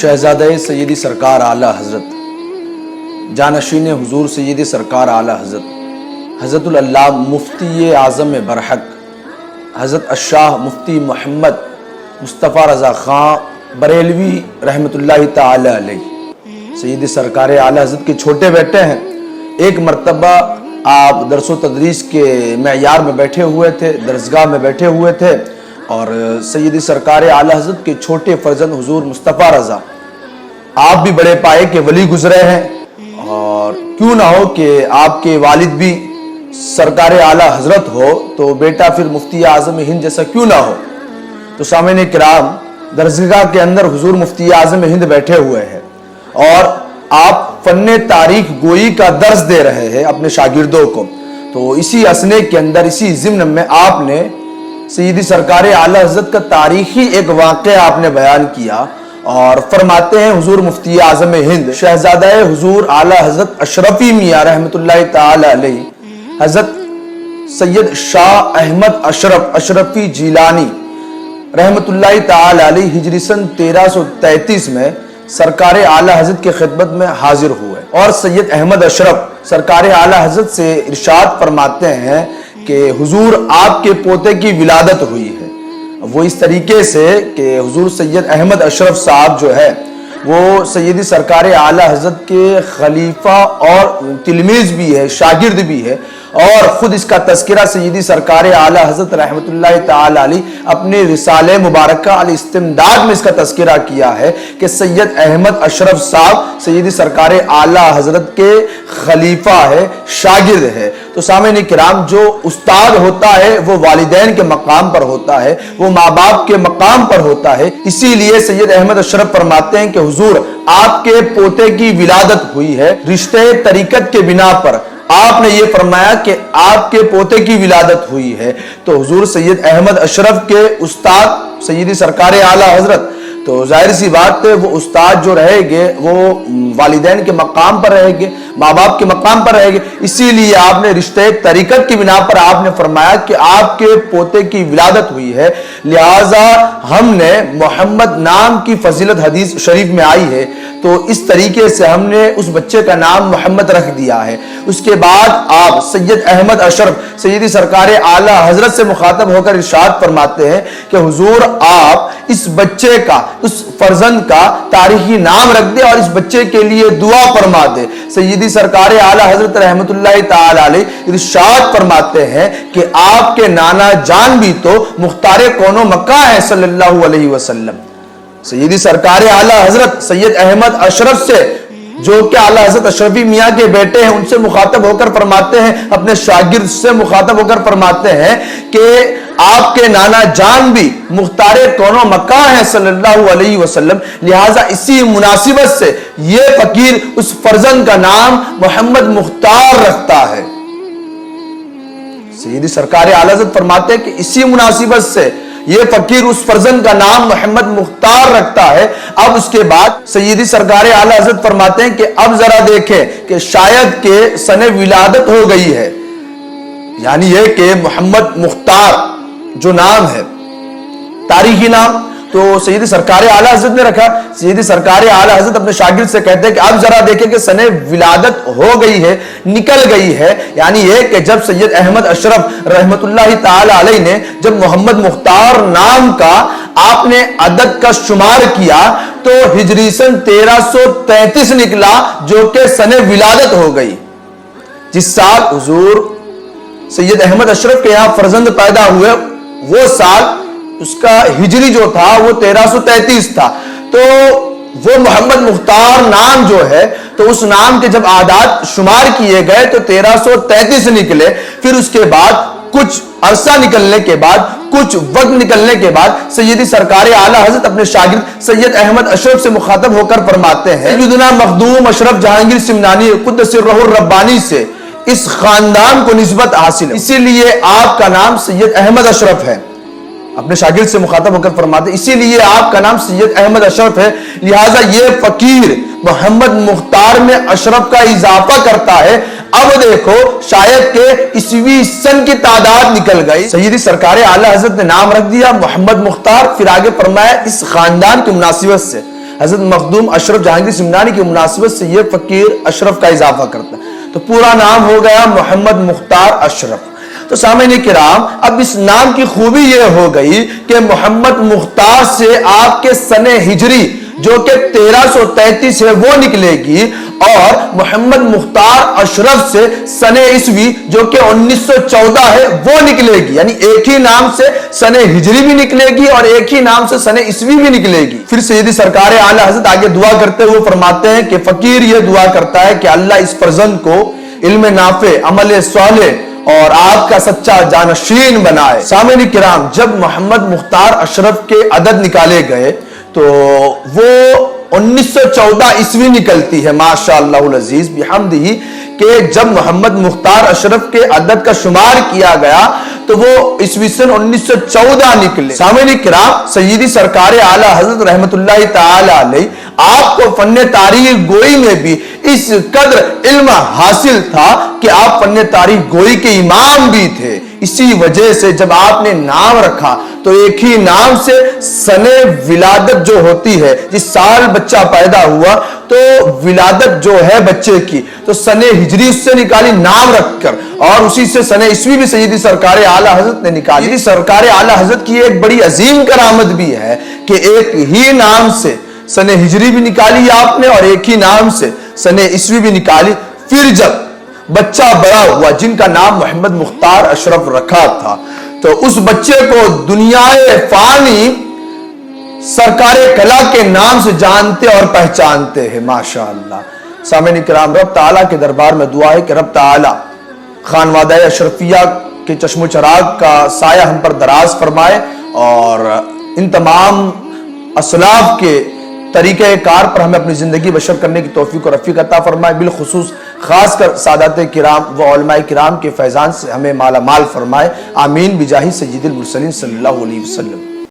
शहजादे सैयदी सरकार आला हज़रत जानशीन हुजूर सैयदी सरकार आला हज़रत हज़रतुल अल्लाह मुफ्ती आज़म बरहक हज़रत अशाह मुफ्ती मोहम्मद मुस्तफ़ा रज़ा ख़ान बरेलवी रहमतुल्लाहि ताला अलैह सैयदी सरकार आला हज़रत के छोटे बेटे हैं। एक मरतबा आप दरसो तदरीस के मयार में बैठे हुए थे, दरसगाह में बैठे हुए थे और सैयदी सरकार आला हज़रत के छोटे फर्जंद हुजूर मुस्तफ़ा रज़ा आप भी बड़े पाए के वली गुजरे हैं और क्यों ना हो कि आपके वालिद भी सरकार आला हज़रत हो तो बेटा फिर मुफ्ती आज़म हिंद जैसा क्यों ना हो। तो सामने किराम दरसगाह के अंदर हुजूर मुफ्ती आज़म हिंद बैठे हुए हैं और आप फन्ने तारीख गोई का दर्स दे रहे हैं अपने शागिर्दों को। तो इसी असने के अंदर इसी ज़िम्न में आपने सैयदी सरकार आला हज़रत का तारीखी एक वाक़या आपने बयान किया और फरमाते हैं हुजूर मुफ्ती आज़म हिंद शहजादा हुजूर आला हज़रत अशरफी मियाँ रहमतुल्लाहि ताला अलैह हज़रत सैयद शाह अहमद अशरफी जीलानी रहमतुल्लाहि ताला अलैह हिजरी सन 1333 में सरकार आला हज़रत के खिदमत में हाजिर हुए और सैयद अहमद अशरफ सरकार आला हज़रत से इरशाद फरमाते हैं कि हुजूर आपके पोते की विलादत हुई है। वो इस तरीके से कि हुजूर सैयद अहमद अशरफ साहब जो है वो सैयदी सरकार आला हज़रत के खलीफा और तिलमीज भी है, शागिर्द भी है और ख़ुद इसका तज़किरा सैयदी सरकार आला हज़रत रहमतुल्लाहि ताला अलैह अपने रिसाले मुबारक अल इस्तिमदाद में इसका तज़किरा किया है कि सैयद अहमद अशरफ साहब सैयदी सरकार आला हज़रत के खलीफा है, शागिर्द है। तो सामने किराम जो उस्ताद होता है वो वालिदैन के मकाम पर होता है, वो माँ बाप के मकाम पर होता है। इसीलिए सैयद अहमद अशरफ फरमाते हैं कि हुजूर आपके पोते की विलादत हुई है रिश्ते तरीकत के बिना पर। आपने ये फरमाया कि आपके पोते की विलादत हुई है तो हुजूर सैयद अहमद अशरफ के उस्ताद सैयदी सरकार आला हज़रत तो जाहिर सी बात है वो उस्ताद जो रहेंगे वो वालिदैन के मकाम पर रहेंगे, माँ बाप के मकाम पर रहेंगे। इसीलिए आपने रिश्ते तरीकत की बिना पर आपने फरमाया कि आपके पोते की विलादत हुई है, लिहाजा हमने मोहम्मद नाम की फजीलत हदीस शरीफ में आई है तो इस तरीके से हमने उस बच्चे का नाम मोहम्मद रख दिया है। उसके बाद आप सैयद अहमद अशरफ सैयदी सरकार आला हज़रत से मुखातब होकर इरशाद फरमाते हैं कि हुजूर आप इस बच्चे का, उस फर्जंद का तारीखी नाम रख दे और इस बच्चे के लिए दुआ फरमा दे। सैयदी सरकार आला हज़रत रहमतुल्लाहि ताला अलैह इरशाद फरमाते हैं कि आपके नाना जान भी तो मुख्तार कौनो मक्का है सल्लल्लाहु अलैहि वसल्लम। सैयदी सरकार आला हज़रत सैयद अहमद अशरफ से जो कि आला हज़रत अशरफी मियाँ के बेटे हैं उनसे मुखातब होकर फरमाते हैं, अपने शागिर्द से मुखातब होकर फरमाते हैं कि आपके नाना जान भी मुख्तारे कौनो मक्का है सल्लल्लाहु अलैहि वसल्लम। लिहाजा इसी मुनासिबत से ये फकीर उस फर्जंद का नाम मोहम्मद मुख्तार रखता है। सैयदी सरकार आला हज़रत फरमाते हैं कि इसी मुनासिबत से ये फकीर उस फर्जंद का नाम मोहम्मद मुख्तार रखता है। अब उसके बाद सैयदी सरकार आला हज़रत फरमाते हैं कि अब जरा देखें कि शायद के सने विलादत हो गई है, यानी ये कि मोहम्मद मुख्तार जो नाम है तारीखी नाम तो सैयदी सरकार आला हज़रत ने रखा। सैयदी सरकार आला हज़रत अपने शागिर्द से कहते हैं कि अब जरा देखें कि सने विलादत हो गई है, निकल गई है, यानी ये कि जब सैयद अहमद अशरफ रहमतुल्लाहि ताला अलैह ने जब मोहम्मद मुख्तार नाम का आपने अदद का शुमार किया तो हिजरी सन 1333 निकला जो कि सने विलादत हो गई। जिस साल हुजूर सैयद अहमद अशरफ के यहाँ फर्जंद पैदा हुए वो साल उसका हिजरी जो था वो 1333 था। तो वो मोहम्मद मुख्तार नाम जो है तो उस नाम के जब आदाद शुमार किए गए तो 1333 निकले। फिर उसके बाद कुछ अरसा निकलने के बाद, कुछ वक्त निकलने के बाद सैयदी सरकार आला हज़रत अपने शागिर्द सैयद अहमद अशरफ से मुखातब होकर फरमाते हैं सैयदना मखदूम अशरफ जहांगीर सिमनानी कुद्दस सिर्रहुर रब्बानी से इस खानदान को निस्बत हासिल है, इसीलिए आपका नाम सैयद अहमद अशरफ है। अपने शागिर्द से मुखातब होकर फरमाते इसीलिए आपका नाम सैयद अहमद अशरफ है, लिहाजा ये फकीर मोहम्मद मुख्तार में अशरफ का इजाफा करता है। अब देखो शायद के ईस्वी सन की तादाद निकल गई। सैयदी सरकार आला हज़रत ने नाम रख दिया मोहम्मद मुख्तार, फिर आगे फरमाया इस खानदान की मुनासिबत से حضرت مخدوم اشرف جہانگیر سمنانی کی مناسبت سے یہ فقیر اشرف کا اضافہ کرتا ہے، تو پورا نام ہو گیا محمد مختار اشرف۔ تو سامعین کرام، اب اس نام کی خوبی یہ ہو گئی کہ محمد مختار سے آپ کے سن ہجری جو کہ 1333 ہے وہ نکلے گی، اور محمد مختار اشرف سے سن عیسوی جو کہ 1914 ہے وہ نکلے گی، یعنی ایک ہی نام سے سن ہجری بھی نکلے گی اور ایک ہی نام سے سن عیسوی بھی نکلے گی۔ پھر سیدی سرکار اعلی حضرت آگے دعا کرتے ہوئے فرماتے ہیں کہ فقیر یہ دعا کرتا ہے کہ اللہ اس فرزند کو علم نافع، عمل صالح اور آپ کا سچا جانشین بنائے۔ سامعین کرام، جب محمد مختار اشرف کے عدد نکالے گئے تو وہ 1914 عیسوی نکلتی ہے، ماشاءاللہ العزیز بحمدہ، کہ جب محمد مختار اشرف کے عدد کا شمار کیا گیا تو وہ عیسوی سن 1914 نکلے۔ سامعین کرام، سیدی سرکار اعلی حضرت رحمت اللہ تعالی علیہ آپ کو فن تاریخ گوئی میں بھی اس قدر علم حاصل تھا کہ آپ فن تاریخ گوئی کے امام بھی تھے۔ اسی وجہ سے جب آپ نے نام رکھا تو ایک ہی نام سے سن ولادت جو ہوتی ہے، جس سال بچہ پیدا ہوا تو ولادت جو ہے بچے کی تو سن ہجری اس سے نکالی نام رکھ کر، اور اسی سے سن عیسوی بھی سیدی سرکار اعلی حضرت نے نکالی۔ سیدی سرکار اعلی حضرت کی ایک بڑی عظیم کرامت بھی ہے کہ ایک ہی نام سے سن ہجری بھی نکالی آپ نے اور ایک ہی نام سے سن عیسوی بھی نکالی۔ پھر جب بچہ بڑا ہوا جن کا نام محمد مختار اشرف رکھا تھا تو اس بچے کو دنیا فانی سرکار کلا کے نام سے جانتے اور پہچانتے ہیں، ماشاءاللہ۔ سامعین کرام، رب تعالیٰ کے دربار میں دعا ہے کہ رب تعالیٰ خانوادہ اشرفیہ کے چشم و چراغ کا سایہ ہم پر دراز فرمائے اور ان تمام اسلاف کے طریقہ کار پر ہمیں اپنی زندگی بشر کرنے کی توفیق و رفیق عطا فرمائے، بالخصوص خاص کر سادات کرام و علماء کرام کے فیضان سے ہمیں مالا مال فرمائے، آمین بجاہ سید المرسلین صلی اللہ علیہ وسلم۔